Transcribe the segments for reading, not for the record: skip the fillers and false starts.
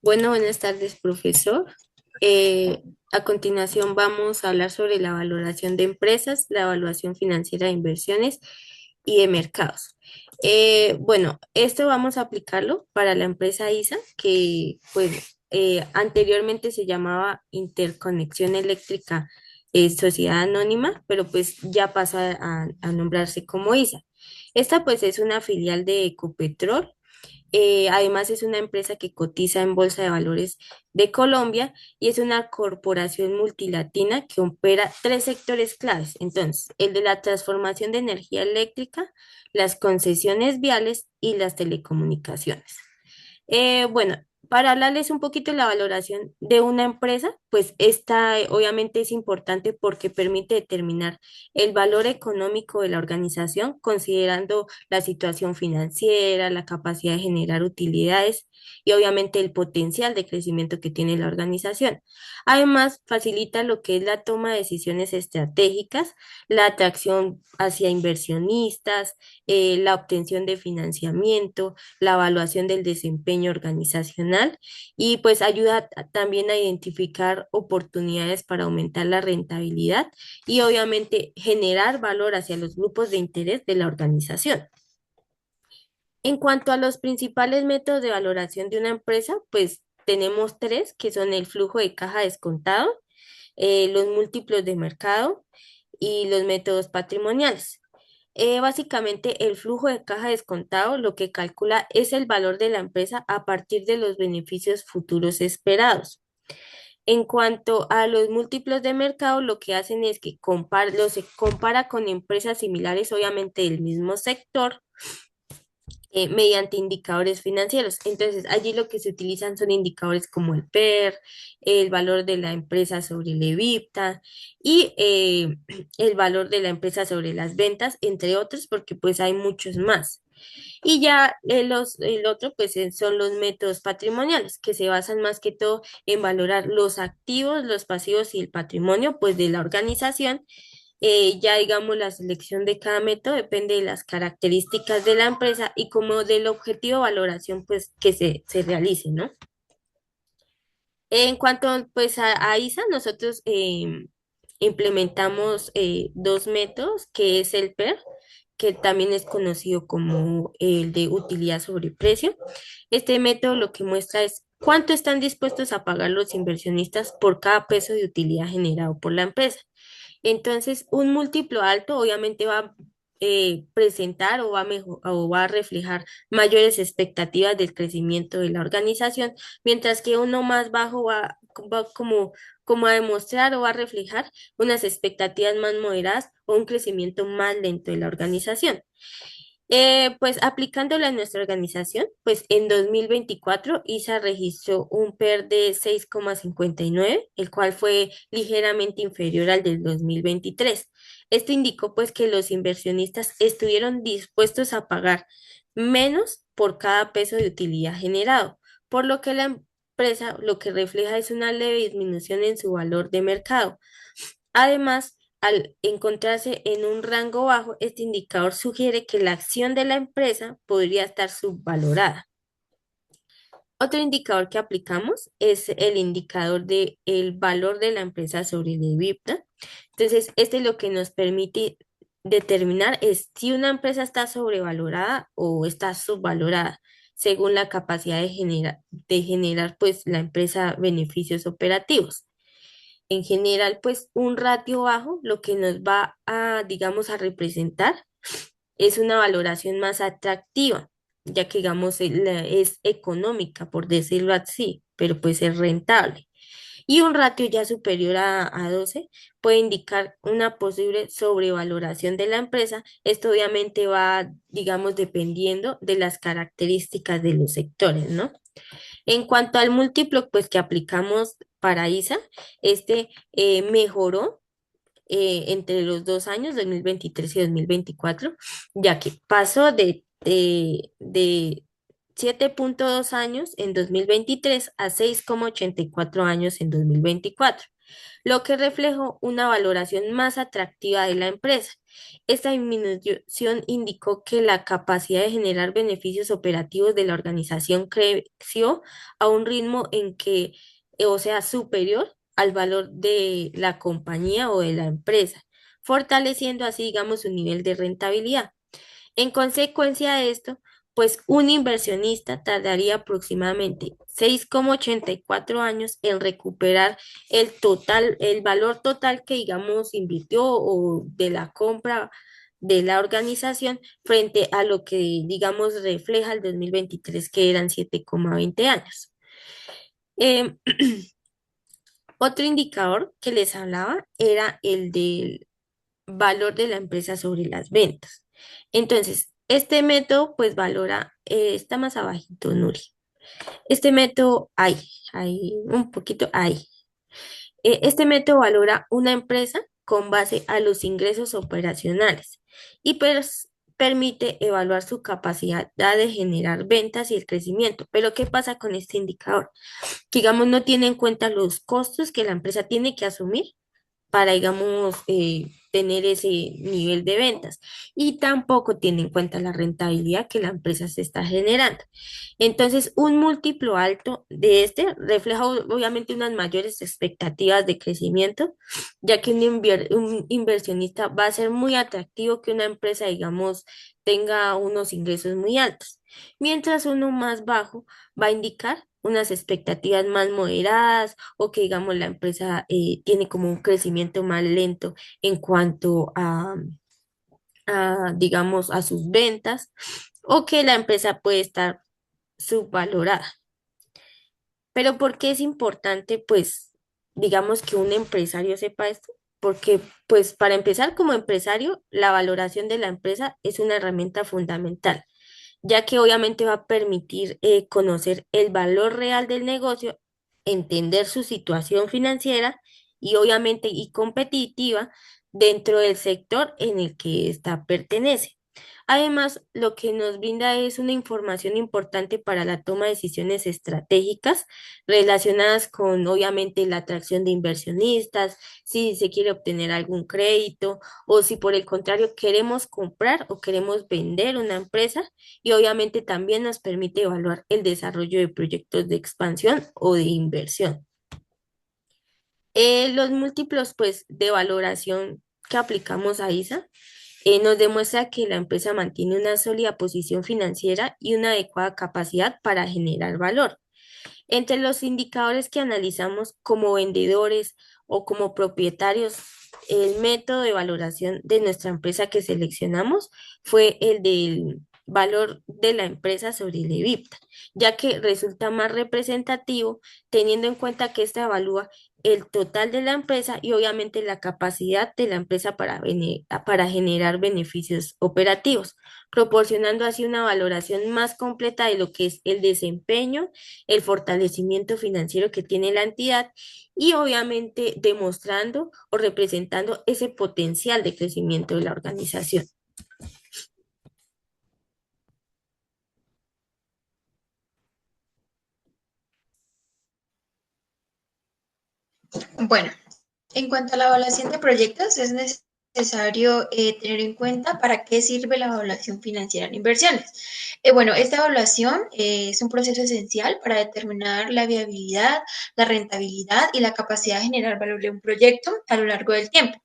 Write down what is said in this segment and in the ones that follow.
Bueno, buenas tardes, profesor. Eh, a continuación vamos a hablar sobre la valoración de empresas, la evaluación financiera de inversiones y de mercados. Bueno, esto vamos a aplicarlo para la empresa ISA, que pues anteriormente se llamaba Interconexión Eléctrica Sociedad Anónima, pero pues ya pasa a nombrarse como ISA. Esta pues es una filial de Ecopetrol. Además, es una empresa que cotiza en Bolsa de Valores de Colombia y es una corporación multilatina que opera tres sectores claves. Entonces, el de la transformación de energía eléctrica, las concesiones viales y las telecomunicaciones. Bueno, para hablarles un poquito de la valoración de una empresa, pues esta obviamente es importante porque permite determinar el valor económico de la organización, considerando la situación financiera, la capacidad de generar utilidades y obviamente el potencial de crecimiento que tiene la organización. Además, facilita lo que es la toma de decisiones estratégicas, la atracción hacia inversionistas, la obtención de financiamiento, la evaluación del desempeño organizacional y pues ayuda también a identificar oportunidades para aumentar la rentabilidad y obviamente generar valor hacia los grupos de interés de la organización. En cuanto a los principales métodos de valoración de una empresa, pues tenemos tres, que son el flujo de caja descontado, los múltiplos de mercado y los métodos patrimoniales. Básicamente, el flujo de caja descontado lo que calcula es el valor de la empresa a partir de los beneficios futuros esperados. En cuanto a los múltiplos de mercado, lo que hacen es que los compara con empresas similares, obviamente del mismo sector, mediante indicadores financieros. Entonces, allí lo que se utilizan son indicadores como el PER, el valor de la empresa sobre el EBITDA y el valor de la empresa sobre las ventas, entre otros, porque pues hay muchos más. Y ya el otro, pues son los métodos patrimoniales, que se basan más que todo en valorar los activos, los pasivos y el patrimonio, pues de la organización. Ya digamos, la selección de cada método depende de las características de la empresa y como del objetivo de valoración, pues que se realice, ¿no? En cuanto pues a ISA, nosotros implementamos dos métodos, que es el PER, que también es conocido como el de utilidad sobre precio. Este método lo que muestra es cuánto están dispuestos a pagar los inversionistas por cada peso de utilidad generado por la empresa. Entonces, un múltiplo alto obviamente va a presentar o va a reflejar mayores expectativas del crecimiento de la organización, mientras que uno más bajo va como a demostrar o va a reflejar unas expectativas más moderadas o un crecimiento más lento de la organización. Pues aplicándola en nuestra organización, pues en 2024 ISA registró un PER de 6,59, el cual fue ligeramente inferior al del 2023. Esto indicó pues que los inversionistas estuvieron dispuestos a pagar menos por cada peso de utilidad generado, por lo que la empresa lo que refleja es una leve disminución en su valor de mercado. Además, al encontrarse en un rango bajo, este indicador sugiere que la acción de la empresa podría estar subvalorada. Otro indicador que aplicamos es el indicador de el valor de la empresa sobre el EBITDA. Entonces, este lo que nos permite determinar es si una empresa está sobrevalorada o está subvalorada, según la capacidad de generar pues la empresa beneficios operativos. En general, pues un ratio bajo lo que nos va a, digamos, a representar es una valoración más atractiva, ya que, digamos, es económica, por decirlo así, pero pues es rentable. Y un ratio ya superior a 12 puede indicar una posible sobrevaloración de la empresa. Esto obviamente va, digamos, dependiendo de las características de los sectores, ¿no? En cuanto al múltiplo, pues que aplicamos para ISA, este mejoró entre los 2 años, 2023 y 2024, ya que pasó de 7,2 años en 2023 a 6,84 años en 2024. lo que reflejó una valoración más atractiva de la empresa. Esta disminución indicó que la capacidad de generar beneficios operativos de la organización creció a un ritmo o sea, superior al valor de la compañía o de la empresa, fortaleciendo así, digamos, su nivel de rentabilidad. En consecuencia de esto, pues un inversionista tardaría aproximadamente 6,84 años en recuperar el valor total que, digamos, invirtió o de la compra de la organización frente a lo que, digamos, refleja el 2023, que eran 7,20 años. Em, Otro indicador que les hablaba era el del valor de la empresa sobre las ventas. Entonces, este método pues valora, está más abajito, Nuri. Este método, hay un poquito, ahí. Este método valora una empresa con base a los ingresos operacionales y permite evaluar su capacidad de generar ventas y el crecimiento. Pero ¿qué pasa con este indicador? Que, digamos, no tiene en cuenta los costos que la empresa tiene que asumir para, digamos, tener ese nivel de ventas. Y tampoco tiene en cuenta la rentabilidad que la empresa se está generando. Entonces, un múltiplo alto de este refleja obviamente unas mayores expectativas de crecimiento, ya que un inversionista va a ser muy atractivo que una empresa, digamos, tenga unos ingresos muy altos, mientras uno más bajo va a indicar unas expectativas más moderadas o que, digamos, la empresa tiene como un crecimiento más lento en cuanto digamos, a sus ventas o que la empresa puede estar subvalorada. Pero ¿por qué es importante, pues, digamos, que un empresario sepa esto? Porque, pues, para empezar, como empresario, la valoración de la empresa es una herramienta fundamental, ya que obviamente va a permitir conocer el valor real del negocio, entender su situación financiera y obviamente y competitiva dentro del sector en el que ésta pertenece. Además, lo que nos brinda es una información importante para la toma de decisiones estratégicas relacionadas con, obviamente, la atracción de inversionistas, si se quiere obtener algún crédito o si por el contrario queremos comprar o queremos vender una empresa, y obviamente también nos permite evaluar el desarrollo de proyectos de expansión o de inversión. Los múltiplos, pues, de valoración que aplicamos a ISA nos demuestra que la empresa mantiene una sólida posición financiera y una adecuada capacidad para generar valor. Entre los indicadores que analizamos como vendedores o como propietarios, el método de valoración de nuestra empresa que seleccionamos fue el del valor de la empresa sobre el EBITDA, ya que resulta más representativo teniendo en cuenta que esta evalúa el total de la empresa y obviamente la capacidad de la empresa para generar beneficios operativos, proporcionando así una valoración más completa de lo que es el desempeño, el fortalecimiento financiero que tiene la entidad y obviamente demostrando o representando ese potencial de crecimiento de la organización. Bueno, en cuanto a la evaluación de proyectos, es necesario tener en cuenta para qué sirve la evaluación financiera en inversiones. Bueno, esta evaluación es un proceso esencial para determinar la viabilidad, la rentabilidad y la capacidad de generar valor de un proyecto a lo largo del tiempo.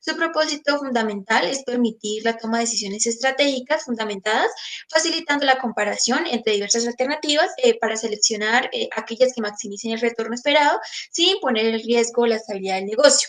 Su propósito fundamental es permitir la toma de decisiones estratégicas fundamentadas, facilitando la comparación entre diversas alternativas para seleccionar aquellas que maximicen el retorno esperado sin poner en riesgo la estabilidad del negocio.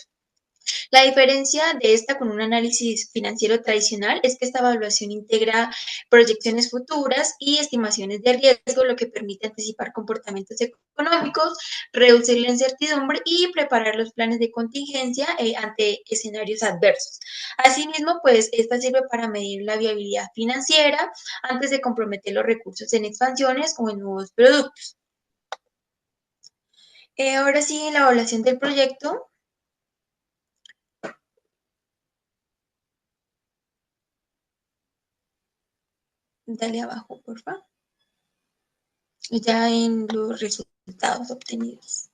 La diferencia de esta con un análisis financiero tradicional es que esta evaluación integra proyecciones futuras y estimaciones de riesgo, lo que permite anticipar comportamientos económicos, reducir la incertidumbre y preparar los planes de contingencia ante escenarios adversos. Asimismo, pues esta sirve para medir la viabilidad financiera antes de comprometer los recursos en expansiones o en nuevos productos. Ahora sí, en la evaluación del proyecto, dale abajo, por favor. Ya en los resultados obtenidos.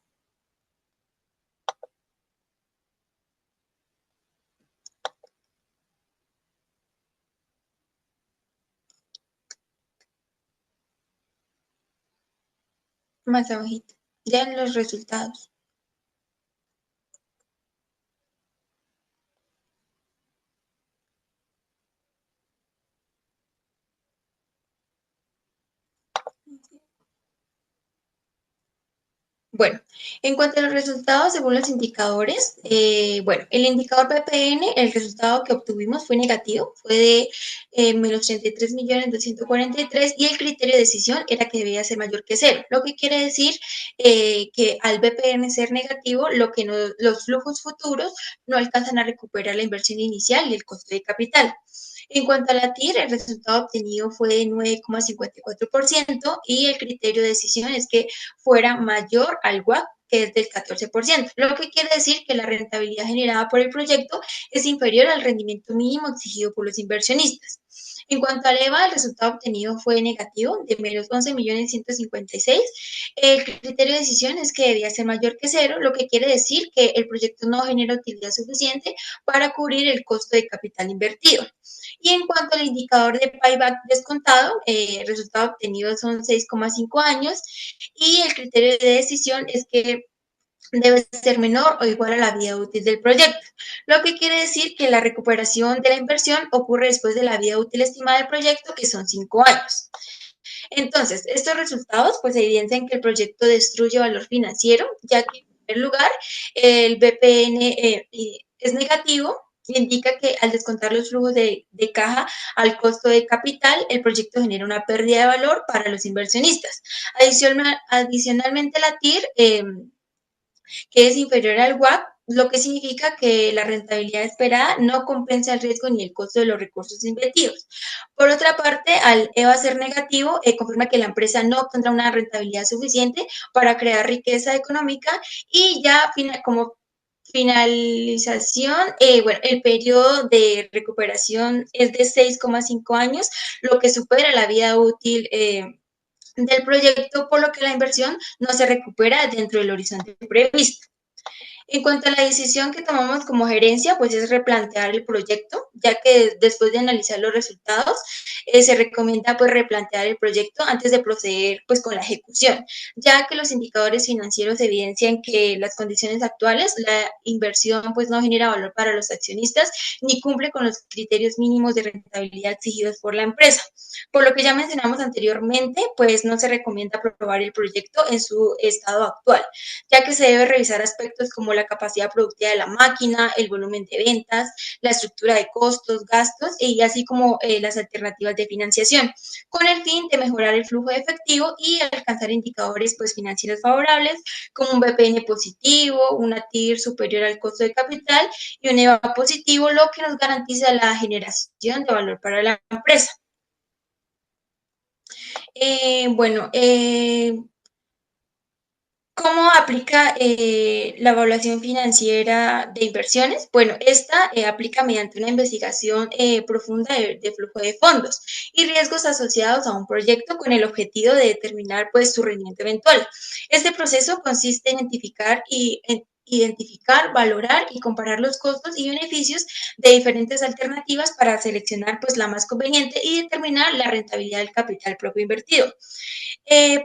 más abajito, ya en los resultados. Bueno, en cuanto a los resultados, según los indicadores, bueno, el indicador BPN, el resultado que obtuvimos fue negativo, fue de menos 33.243.000 y el criterio de decisión era que debía ser mayor que cero, lo que quiere decir que al BPN ser negativo, los flujos futuros no alcanzan a recuperar la inversión inicial y el costo de capital. En cuanto a la TIR, el resultado obtenido fue de 9,54% y el criterio de decisión es que fuera mayor al WACC, que es del 14%, lo que quiere decir que la rentabilidad generada por el proyecto es inferior al rendimiento mínimo exigido por los inversionistas. En cuanto al EVA, el resultado obtenido fue negativo, de menos 11.156.000. El criterio de decisión es que debía ser mayor que cero, lo que quiere decir que el proyecto no genera utilidad suficiente para cubrir el costo de capital invertido. Y en cuanto al indicador de payback descontado, el resultado obtenido son 6,5 años y el criterio de decisión es que debe ser menor o igual a la vida útil del proyecto, lo que quiere decir que la recuperación de la inversión ocurre después de la vida útil estimada del proyecto, que son 5 años. Entonces, estos resultados pues evidencian que el proyecto destruye valor financiero, ya que en primer lugar el BPN es negativo, indica que al descontar los flujos de caja al costo de capital, el proyecto genera una pérdida de valor para los inversionistas. Adicionalmente, la TIR que es inferior al WACC, lo que significa que la rentabilidad esperada no compensa el riesgo ni el costo de los recursos invertidos. Por otra parte, al EVA ser negativo, confirma que la empresa no obtendrá una rentabilidad suficiente para crear riqueza económica y ya como finalización, bueno, el periodo de recuperación es de 6,5 años, lo que supera la vida útil del proyecto, por lo que la inversión no se recupera dentro del horizonte previsto. En cuanto a la decisión que tomamos como gerencia, pues es replantear el proyecto, ya que después de analizar los resultados, se recomienda pues replantear el proyecto antes de proceder pues con la ejecución, ya que los indicadores financieros evidencian que las condiciones actuales, la inversión pues no genera valor para los accionistas ni cumple con los criterios mínimos de rentabilidad exigidos por la empresa. Por lo que ya mencionamos anteriormente, pues no se recomienda aprobar el proyecto en su estado actual, ya que se debe revisar aspectos como la capacidad productiva de la máquina, el volumen de ventas, la estructura de costos, gastos y así como las alternativas de financiación, con el fin de mejorar el flujo de efectivo y alcanzar indicadores pues, financieros favorables como un BPN positivo, una TIR superior al costo de capital y un EVA positivo, lo que nos garantiza la generación de valor para la empresa. Bueno, ¿cómo aplica la evaluación financiera de inversiones? Bueno, esta aplica mediante una investigación profunda de flujo de fondos y riesgos asociados a un proyecto con el objetivo de determinar pues, su rendimiento eventual. Este proceso consiste en identificar, valorar y comparar los costos y beneficios de diferentes alternativas para seleccionar pues, la más conveniente y determinar la rentabilidad del capital propio invertido.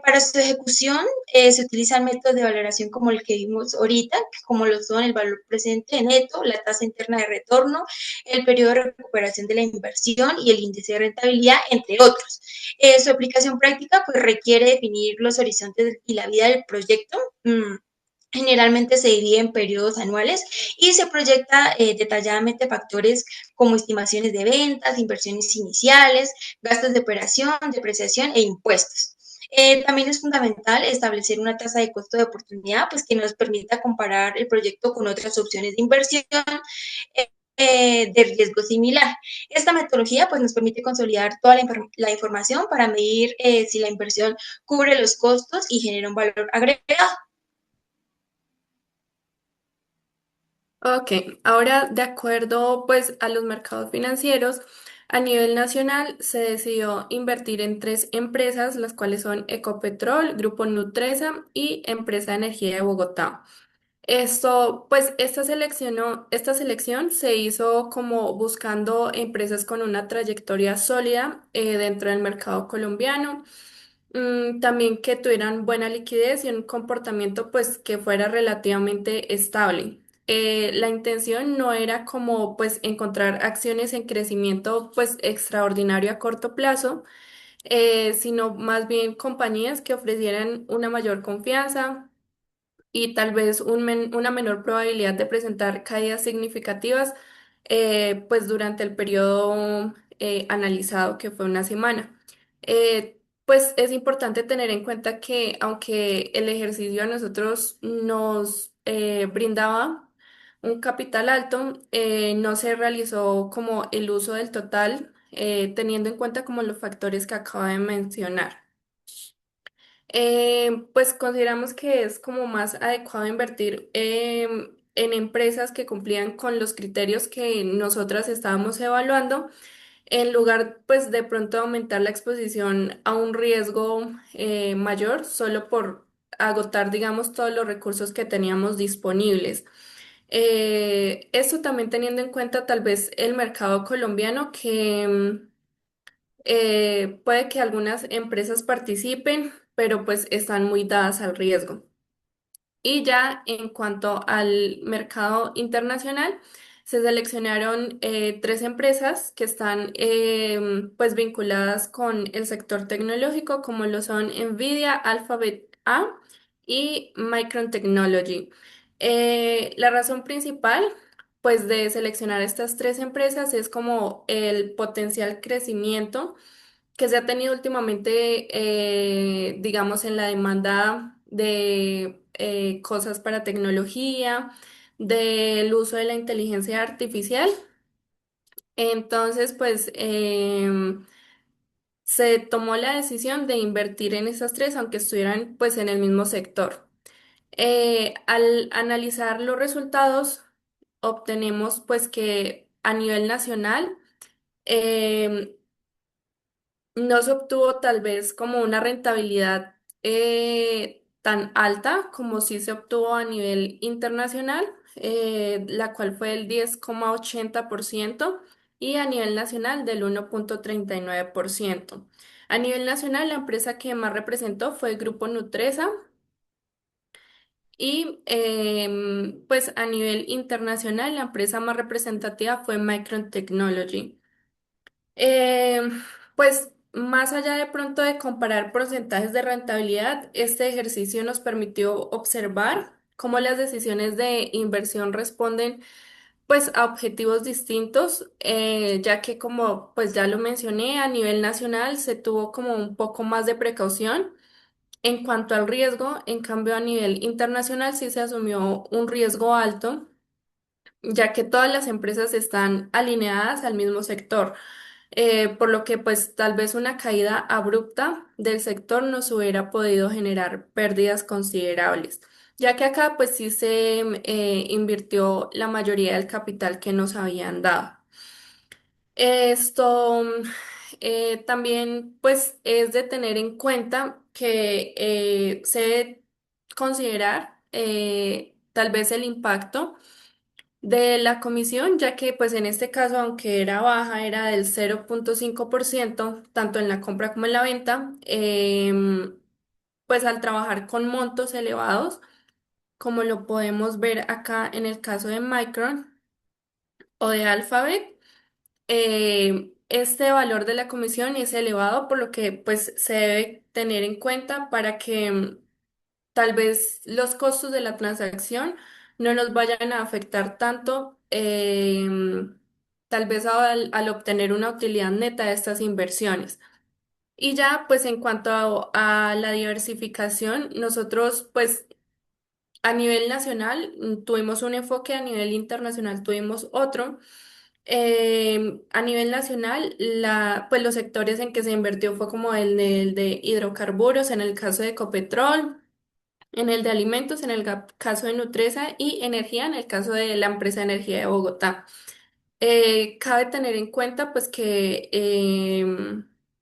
Para su ejecución se utilizan métodos de valoración como el que vimos ahorita, como lo son el valor presente neto, la tasa interna de retorno, el periodo de recuperación de la inversión y el índice de rentabilidad, entre otros. Su aplicación práctica pues, requiere definir los horizontes y la vida del proyecto. Generalmente se divide en periodos anuales y se proyecta detalladamente factores como estimaciones de ventas, inversiones iniciales, gastos de operación, depreciación e impuestos. También es fundamental establecer una tasa de costo de oportunidad, pues que nos permita comparar el proyecto con otras opciones de inversión de riesgo similar. Esta metodología pues, nos permite consolidar toda la información para medir si la inversión cubre los costos y genera un valor agregado. Ok, ahora de acuerdo pues a los mercados financieros, a nivel nacional se decidió invertir en tres empresas, las cuales son Ecopetrol, Grupo Nutresa y Empresa de Energía de Bogotá. Esto, pues esta selección se hizo como buscando empresas con una trayectoria sólida dentro del mercado colombiano. También que tuvieran buena liquidez y un comportamiento pues que fuera relativamente estable. La intención no era como pues encontrar acciones en crecimiento pues extraordinario a corto plazo, sino más bien compañías que ofrecieran una mayor confianza y tal vez una menor probabilidad de presentar caídas significativas pues durante el periodo analizado, que fue una semana. Pues es importante tener en cuenta que aunque el ejercicio a nosotros nos brindaba un capital alto, no se realizó como el uso del total, teniendo en cuenta como los factores que acabo de mencionar. Pues consideramos que es como más adecuado invertir en empresas que cumplían con los criterios que nosotras estábamos evaluando, en lugar pues de pronto aumentar la exposición a un riesgo mayor solo por agotar, digamos, todos los recursos que teníamos disponibles. Esto también teniendo en cuenta tal vez el mercado colombiano que puede que algunas empresas participen, pero pues están muy dadas al riesgo. Y ya en cuanto al mercado internacional, se seleccionaron tres empresas que están pues vinculadas con el sector tecnológico, como lo son Nvidia, Alphabet A y Micron Technology. La razón principal pues de seleccionar estas tres empresas es como el potencial crecimiento que se ha tenido últimamente, digamos, en la demanda de cosas para tecnología, del uso de la inteligencia artificial. Entonces, pues se tomó la decisión de invertir en esas tres, aunque estuvieran pues en el mismo sector. Al analizar los resultados, obtenemos pues que a nivel nacional, em, no se obtuvo tal vez como una rentabilidad tan alta como sí se obtuvo a nivel internacional, la cual fue el 10,80% y a nivel nacional del 1,39%. A nivel nacional, la empresa que más representó fue Grupo Nutresa y pues a nivel internacional, la empresa más representativa fue Micron Technology. Eh, pues más allá de pronto de comparar porcentajes de rentabilidad, este ejercicio nos permitió observar cómo las decisiones de inversión responden pues a objetivos distintos, ya que como pues ya lo mencioné, a nivel nacional se tuvo como un poco más de precaución en cuanto al riesgo, en cambio a nivel internacional sí se asumió un riesgo alto, ya que todas las empresas están alineadas al mismo sector, por lo que pues tal vez una caída abrupta del sector nos hubiera podido generar pérdidas considerables, ya que acá pues sí se invirtió la mayoría del capital que nos habían dado. Esto también pues es de tener en cuenta que se debe considerar tal vez el impacto de la comisión, ya que pues en este caso, aunque era baja, era del 0,5%, tanto en la compra como en la venta, pues al trabajar con montos elevados, como lo podemos ver acá en el caso de Micron o de Alphabet, este valor de la comisión es elevado, por lo que pues se debe tener en cuenta para que tal vez los costos de la transacción no nos vayan a afectar tanto, tal vez al obtener una utilidad neta de estas inversiones. Y ya, pues en cuanto a la diversificación, nosotros pues a nivel nacional tuvimos un enfoque, a nivel internacional tuvimos otro. A nivel nacional, pues los sectores en que se invirtió fue como el de hidrocarburos, en el caso de Ecopetrol, en el de alimentos, en el caso de Nutresa y energía, en el caso de la empresa de energía de Bogotá. Cabe tener en cuenta pues que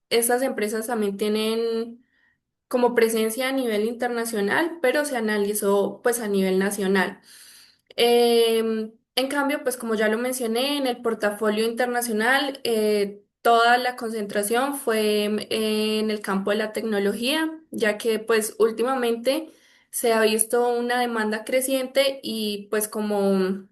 estas empresas también tienen como presencia a nivel internacional, pero se analizó pues a nivel nacional. En cambio, pues como ya lo mencioné, en el portafolio internacional toda la concentración fue en el campo de la tecnología, ya que pues últimamente se ha visto una demanda creciente y pues como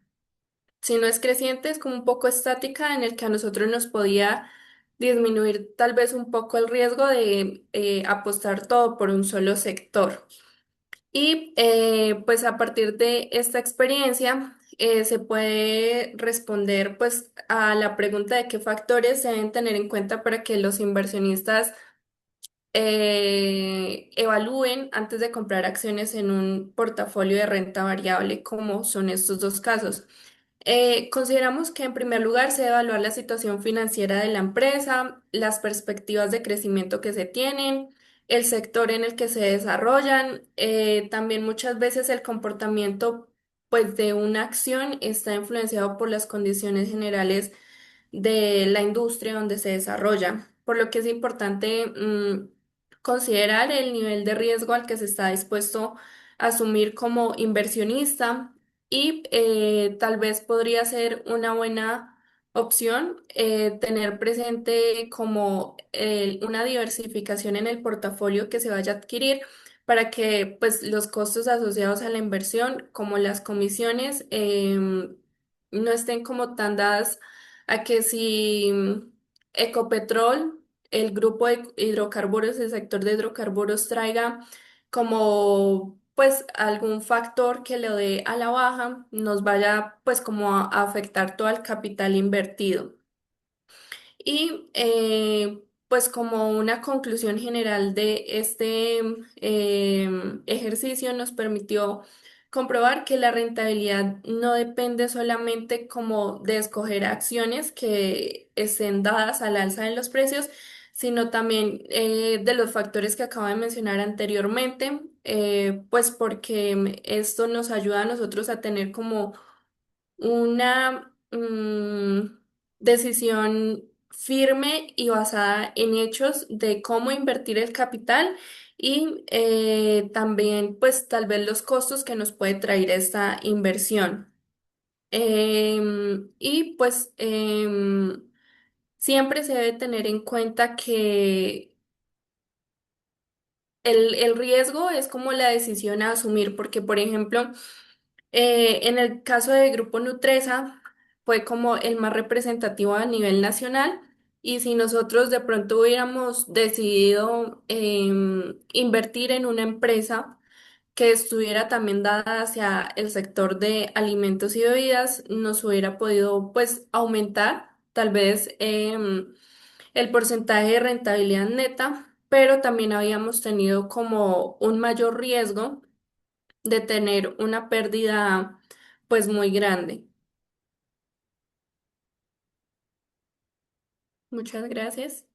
si no es creciente, es como un poco estática en el que a nosotros nos podía disminuir tal vez un poco el riesgo de apostar todo por un solo sector. Y pues a partir de esta experiencia se puede responder pues a la pregunta de qué factores se deben tener en cuenta para que los inversionistas evalúen antes de comprar acciones en un portafolio de renta variable, como son estos dos casos. Consideramos que en primer lugar se debe evaluar la situación financiera de la empresa, las perspectivas de crecimiento que se tienen, el sector en el que se desarrollan. También muchas veces el comportamiento pues, de una acción está influenciado por las condiciones generales de la industria donde se desarrolla, por lo que es importante considerar el nivel de riesgo al que se está dispuesto a asumir como inversionista y tal vez podría ser una buena opción tener presente como una diversificación en el portafolio que se vaya a adquirir para que pues los costos asociados a la inversión como las comisiones no estén como tan dadas a que si Ecopetrol, el grupo de hidrocarburos, el sector de hidrocarburos traiga como pues algún factor que le dé a la baja, nos vaya pues como a afectar todo el capital invertido. Y pues como una conclusión general de este ejercicio nos permitió comprobar que la rentabilidad no depende solamente como de escoger acciones que estén dadas al alza de los precios, sino también de los factores que acabo de mencionar anteriormente, pues porque esto nos ayuda a nosotros a tener como una decisión firme y basada en hechos de cómo invertir el capital y también pues tal vez los costos que nos puede traer esta inversión. Y pues siempre se debe tener en cuenta que el riesgo es como la decisión a asumir, porque por ejemplo, en el caso de Grupo Nutresa, fue como el más representativo a nivel nacional. Y si nosotros de pronto hubiéramos decidido invertir en una empresa que estuviera también dada hacia el sector de alimentos y bebidas, nos hubiera podido pues aumentar tal vez el porcentaje de rentabilidad neta, pero también habíamos tenido como un mayor riesgo de tener una pérdida pues muy grande. Muchas gracias.